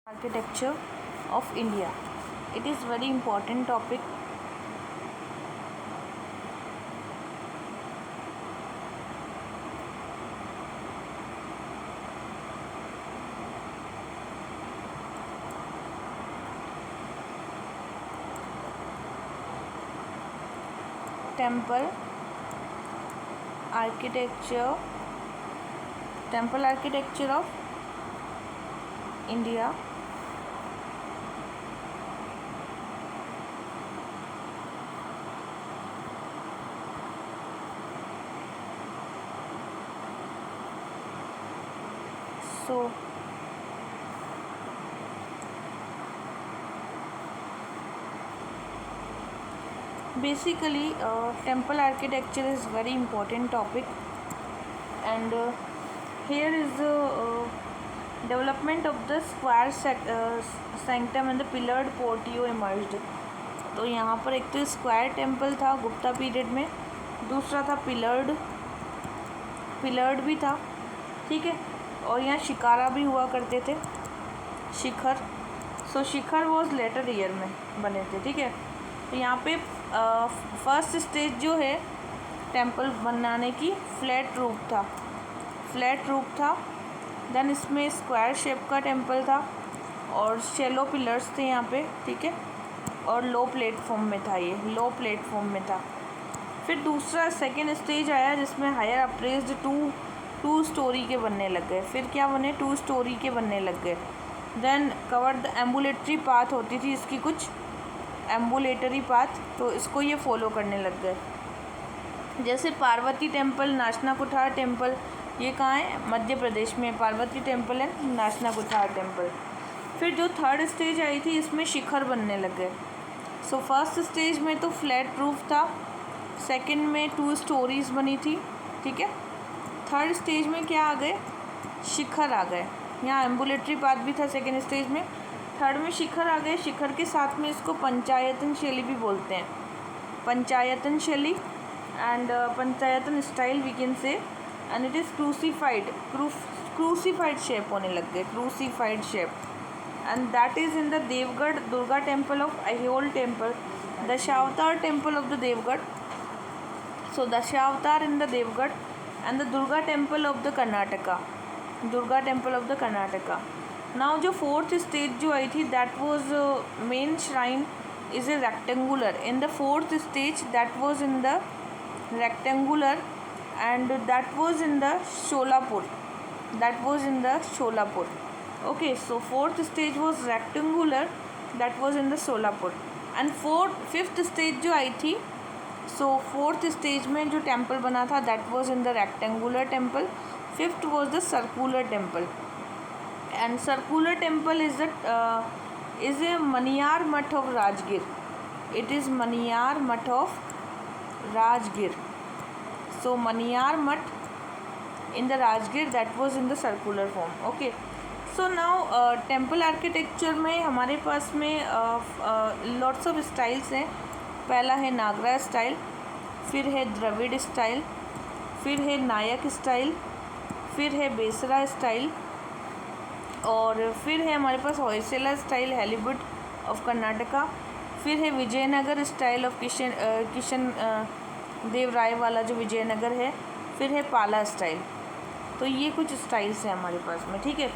Architecture of India. It is very important topic. Temple architecture. Temple architecture of India. So basically temple architecture is very important topic, and here is the development of the square sanctum and the pillared portico emerged. तो यहाँ पर एक तो square temple था Gupta period में, दूसरा था pillared भी था, ठीक है, और यहाँ शिकारा भी हुआ करते थे, शिखर. सो शिखर वॉज लेटर ईयर में बने थे, ठीक है. तो यहाँ पे फर्स्ट स्टेज जो है टेम्पल बनाने की फ्लैट रूप था. देन इसमें स्क्वायर शेप का टेम्पल था और शेलो पिलर्स थे यहाँ पे, ठीक है, और लो प्लेटफॉर्म में था. फिर दूसरा सेकेंड स्टेज आया जिसमें हायर अप्रेस्ड टू स्टोरी के बनने लग गए. फिर क्या बने, 2 स्टोरी के बनने लग गए. Then covered the ambulatory path होती थी इसकी, कुछ एम्बुलेटरी पाथ, तो इसको ये फॉलो करने लग गए. जैसे पार्वती टेम्पल, नाशना कुठार टेम्पल, ये कहाँ है, मध्य प्रदेश में पार्वती टेम्पल है, नाशना कुठार टेम्पल. फिर जो थर्ड स्टेज आई थी इसमें शिखर बनने लग गए. सो फर्स्ट स्टेज में तो फ्लैट रूफ था, सेकंड में 2 स्टोरीज बनी थी, ठीक है. थर्ड स्टेज में क्या आ गए, शिखर आ गए. यहाँ एम्बुलेटरी पाथ भी था सेकंड स्टेज में, थर्ड में शिखर आ गए. शिखर के साथ में इसको पंचायतन शैली भी बोलते हैं, panchayatana shaili and panchayatana style we can say. And it is crucified shape होने लग गए, crucified shape. And that is in the Deogarh Durga temple of Aihole temple, Dashavatara temple of the Deogarh. So Dashavatara in the Deogarh and the Durga temple of the Karnataka. Now जो fourth stage जो आई थी that was main shrine is a rectangular. In the fourth stage that was in the rectangular and that was in the Sholapur. Okay, so fourth stage was rectangular, that was in the Solapur. And fifth stage जो आई थी, सो fourth stage में जो temple बना था that was in the rectangular temple. Fifth was the circular temple, and circular temple is a Maniyar Math of Rajgir. It is Maniyar Math of Rajgir. सो मनियार मठ in the Rajgir that was in the circular form. Okay, so now temple architecture में हमारे पास में lots of styles हैं. पहला है नागरा style, फिर है Dravid style, फिर है नायक स्टाइल, फिर है बेसरा स्टाइल, और फिर है हमारे पास होयसला स्टाइल, हैलीवुड ऑफ कर्नाटका. फिर है विजयनगर स्टाइल ऑफ किशन देव राय वाला जो विजयनगर है. फिर है पाला स्टाइल. तो ये कुछ स्टाइल्स हैं हमारे पास में, ठीक है.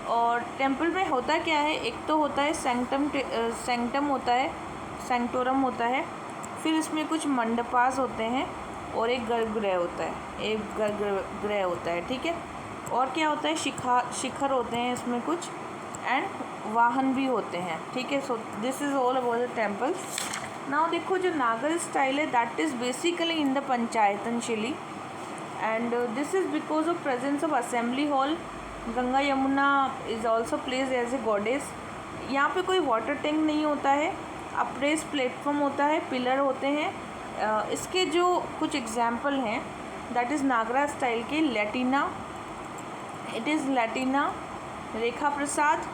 और टेम्पल में होता क्या है, एक तो होता है सैंक्टम होता है, सैंक्टोरम होता है. फिर इसमें कुछ मंडपास होते हैं और एक गर्भगृह होता है, ठीक है. और क्या होता है, शिखर होते हैं इसमें कुछ, एंड वाहन भी होते हैं, ठीक है. So this is all about the temple. Now देखो जो नागर स्टाइल है that is basically in the panchayatana shaili, and this is because of presence of assembly hall. Ganga Yamuna is also placed as a goddess. यहाँ पे कोई वाटर टैंक नहीं होता है, अप्रेस platform होता है, पिलर होते हैं. इसके जो कुछ एग्जाम्पल हैं दैट इज़ नागरा स्टाइल के लैटिना, इट इज़ लैटिना, रेखा प्रसाद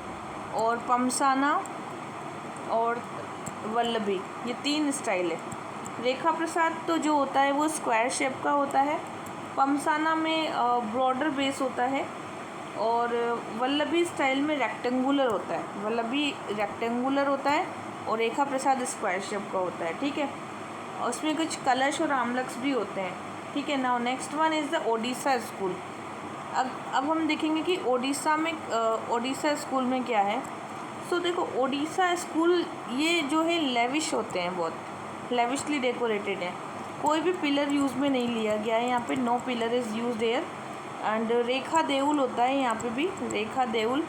और पमसाना और वल्लभी, ये 3 स्टाइल है. रेखा प्रसाद तो जो होता है वो स्क्वायर शेप का होता है, पमसाना में ब्रॉडर बेस होता है, और वल्लभी स्टाइल में रेक्टेंगुलर होता है, वल्लभी रेक्टेंगुलर होता है और रेखा प्रसाद स्क्वायर शेप का होता है, ठीक है। और उसमें कुछ कलश और आमलक्स भी होते हैं, ठीक है। Now next one is the Odisha school. अब हम देखेंगे कि ओडिशा स्कूल में क्या है। सो देखो, ओडिशा स्कूल ये जो है लेविश होते हैं, बहुत लेविशली डेकोरेटेड है। कोई भी पिलर यूज़ में नहीं लिया गया है यहाँ पे, no pillar is used there. And rekha deul होता है यहाँ पे भी, रेखा देउल।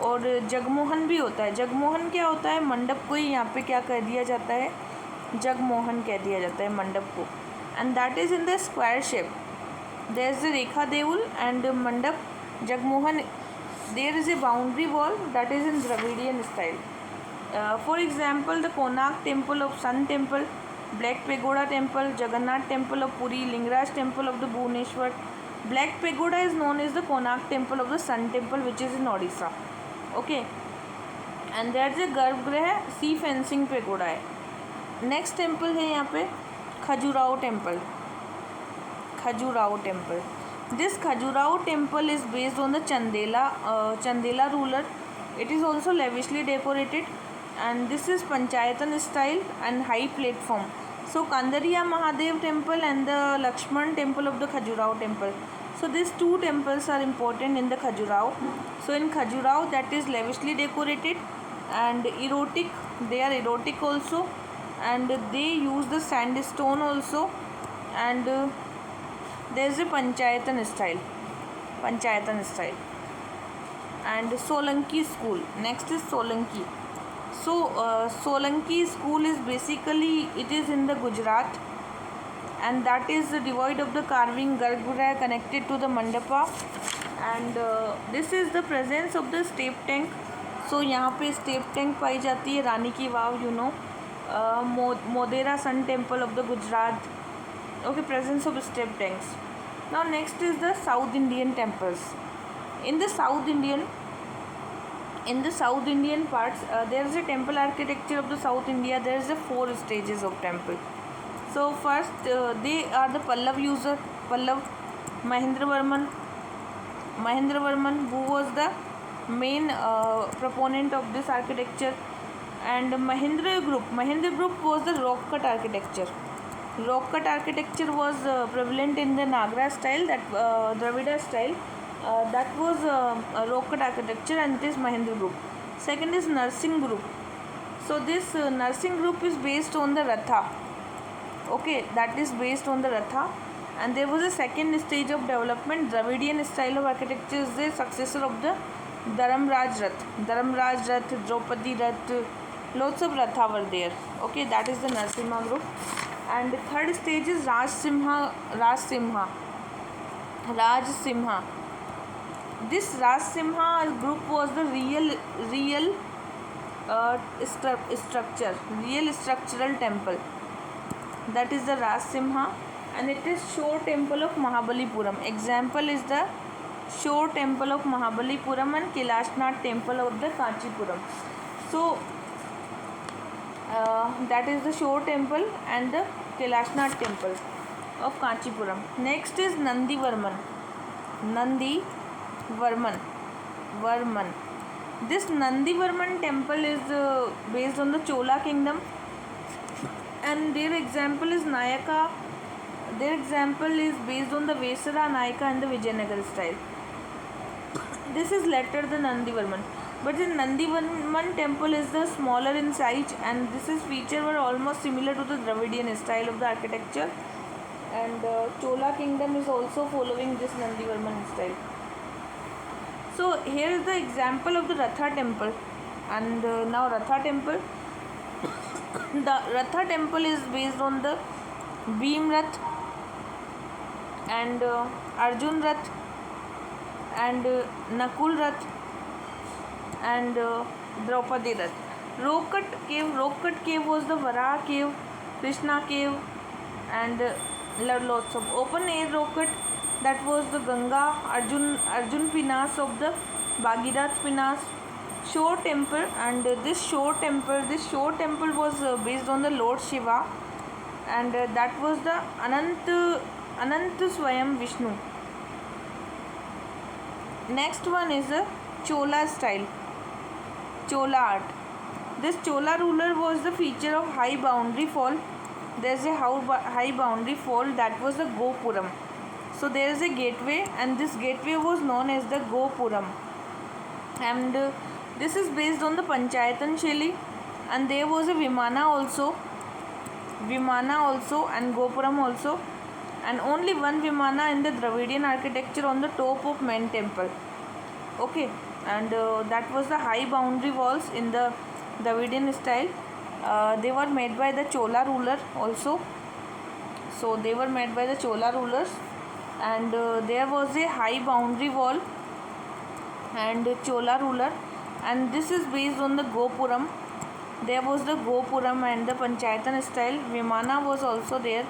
और जगमोहन भी होता है। जगमोहन क्या होता है, मंडप को ही यहाँ पे क्या कह दिया जाता है, जगमोहन कह दिया जाता है मंडप को। And that is in the square shape. There is the rekha deul and mandap jagmohan. There is a boundary wall that is in Dravidian style. For example the Konark temple of sun temple, black pagoda temple, Jagannath temple of Puri, Lingaraj temple of the Bhubaneswar. Black pagoda is known as the Konark temple of the Sun temple, which is in Odisha. Okay, and there's a garbhagriha सी fencing pagoda है। Next temple है यहाँ पे Khajuraho temple, Khajuraho temple. This Khajuraho temple is based on the Chandela ruler. It is also lavishly decorated and this is panchayatan style and high platform. So Kandariya Mahadev temple and the Lakshman temple of the Khajuraho temple. So these two temples are important in the Khajuraho. So in Khajuraho, that is lavishly decorated and erotic. They are erotic also, and they use the sandstone also. And there is a Panchayatan style, Panchayatan style. And Solanki school. Next is Solanki. So Solanki school is basically, it is in the Gujarat, and that is devoid of the carving garbhagriha connected to the mandapa. And this is the presence of the step tank. So यहाँ पे step tank पाई जाती है, रानी की वाव, you know, Modera Sun temple of the Gujarat. Okay, presence of step tanks. Now next is the South Indian temples. In the South Indian parts, there is a temple architecture of the South India. There is a 4 stages of temple. So first they are the Pallav user. Pallav, Mahendravarman, who was the main proponent of this architecture. And Mahendra group was the rock cut architecture. Rock cut architecture was prevalent in the Nagara style, that Dravida style. That was rock cut architecture, and it is Mahendra group. Second is Narsingh group. So this Narsingh group is based on the Ratha. Okay, that is based on the Ratha. And there was a second stage of development. Dravidian style of architecture is the successor of the Dharamraj Rath, Draupadi Rath. Lots of Ratha were there. Okay, that is the Narsimha group. And the third stage is Rajsimha. This Rajsimha group was the real structural temple. That is the Rajsimha, and it is shore temple of Mahabalipuram. Example is the shore temple of Mahabalipuram and Kailashnath temple of the Kanchipuram. So that is the shore temple and the Kailashnath temple of Kanchipuram. Next is Nandivarman. This Nandivarman temple is based on the Chola kingdom, and their example is Nayaka. Their example is based on the Vesara, Nayaka and the Vijayanagar style. This is later the Nandivarman. But the Nandivarman temple is the smaller in size, and this is feature were almost similar to the Dravidian style of the architecture. And Chola kingdom is also following this Nandivarman style. So here is the example of the Ratha temple. And now Ratha temple. The Ratha temple is based on the Bhim Rath and Arjun Rath and Nakul Rath and Draupadi Rath. Rock cut cave was the Varaha cave, Krishna cave, and lots of open air rock cut. That was the Ganga, Arjun Pinas of the Bhagirath Pinas. Shore temple, and this shore temple was based on the Lord Shiva, and that was the Anant Swayam Vishnu. Next one is the Chola style, Chola art. This Chola ruler was the feature of high boundary fall. There is a high boundary fall, that was the Gopuram. So there is a gateway, and this gateway was known as the Gopuram, and this is based on the Panchayatan Shaili, and there was a Vimana also, and Gopuram also, and only one Vimana in the Dravidian architecture on the top of main temple. Okay, and that was the high boundary walls in the Dravidian style. They were made by the Chola ruler also. So they were made by the Chola rulers, and there was a high boundary wall and Chola ruler, and this is based on the Gopuram. There was the Gopuram and the Panchayatan style. Vimana was also there.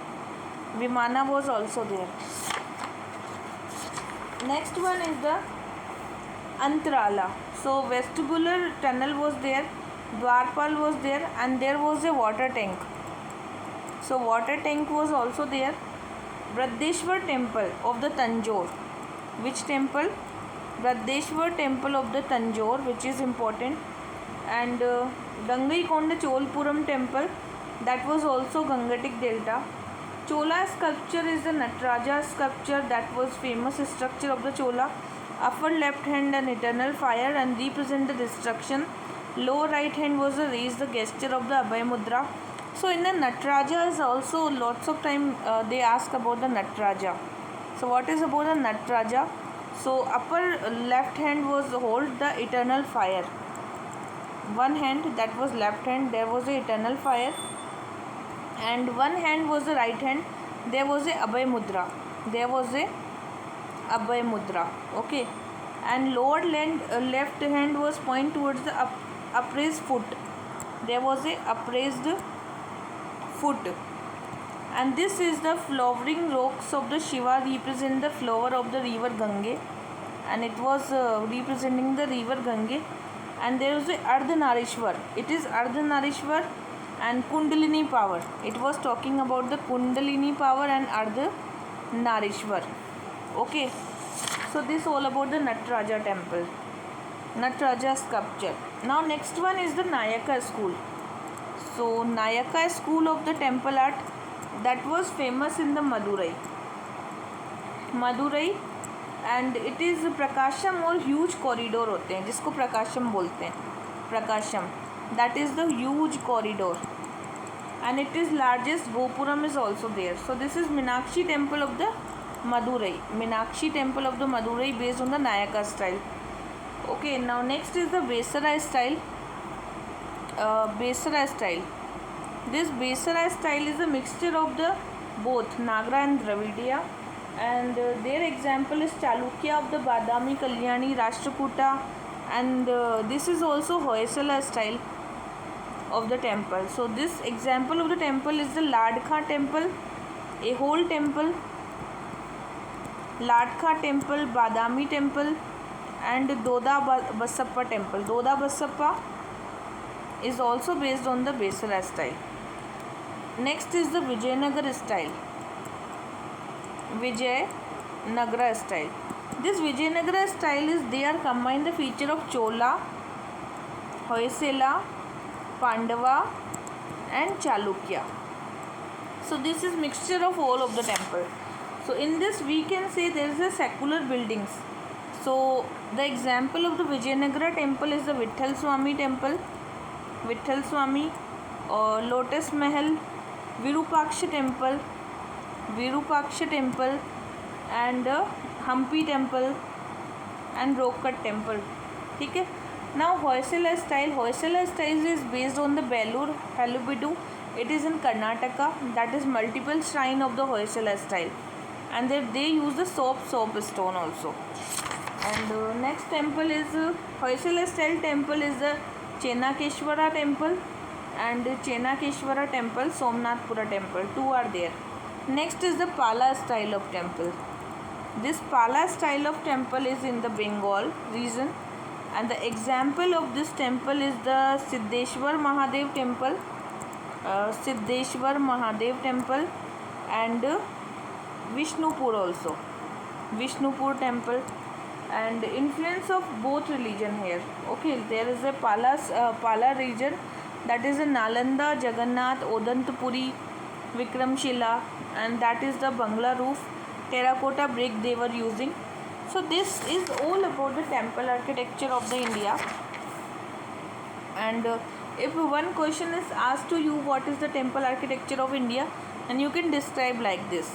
Next one is the Antarala. So vestibular tunnel was there, Dwarpal was there, and there was a water tank. So water tank was also there. Bradeshwar temple of the Tanjore. Which temple? Bradeshwar temple of the Tanjore, which is important. And Gangaikonda Cholpuram temple, that was also Gangatic Delta. Chola sculpture is the Nataraja sculpture, that was famous structure of the Chola. Upper left hand an eternal fire and represent the destruction. Lower right hand was the raise the gesture of the Abhay Mudra. So in the Nataraja is also lots of time they ask about the Nataraja. So what is about the Nataraja? So upper left hand was hold the eternal fire. One hand, that was left hand, there was the eternal fire, and one hand was the right hand, there was a Abhay Mudra. Okay, and lower left hand was point towards the upraised foot. There was a upraised foot, and this is the flowering rocks of the Shiva represent the flower of the river Gange, and it was representing the river Gange. And there is a Ardhanarishwar. It is Ardhanarishwar and Kundalini power. It was talking about the Kundalini power and Ardhanarishwar. Okay, so this all about the Nataraja temple, Nataraja sculpture. Now next one is the Nayaka school. So Nayaka school of the temple art, that was famous in the Madurai, and it is Prakasham और huge corridor होते हैं जिसको प्रकाशम बोलते हैं, प्रकाशम, that is the huge corridor, and it is largest Gopuram is also there. So this is Meenakshi temple of the Madurai, based on the Nayaka style. Okay, now next is the Besara style. This Besara style is a mixture of the both Nagra and Dravidiya, and their example is Chalukya of the Badami, Kalyani, Rashtrakuta, and this is also Hoysala style of the temple. So this example of the temple is the Ladkha temple, a whole temple, Ladkha temple, Badami temple, and Doda Basappa temple. Doda Basappa is also based on the Besara style. Next is the Vijayanagara style. This Vijayanagara style is they are combined the feature of Chola, Hoysala, Pandava, and Chalukya. So this is mixture of all of the temple. So in this we can say there is a secular buildings. So the example of the Vijayanagara temple is the Vitthal Swami temple, or Lotus Mahal, Virupaksha temple, and Hampi temple, and Rockcut temple. Okay. Now Hoysala style is based on the Belur Halebeedu. It is in Karnataka. That is multiple shrine of the Hoysala style, and they use the soap stone also. And next temple is Hoysala style temple is the Chenakeshwara temple and Chenakeshwara temple, Somnathpura temple. Two are there. Next is the Pala style of temple. This Pala style of temple is in the Bengal region, and the example of this temple is the Siddheshwar Mahadev temple, and Vishnupur also, Vishnupur temple. and influence of both religion here. Okay, there is a Pala region, that is a Nalanda, Jagannath, Odantapuri, Vikramshila, and that is the Bangla roof terracotta brick they were using. So this is all about the temple architecture of the India. And if one question is asked to you, what is the temple architecture of India, and you can describe like this.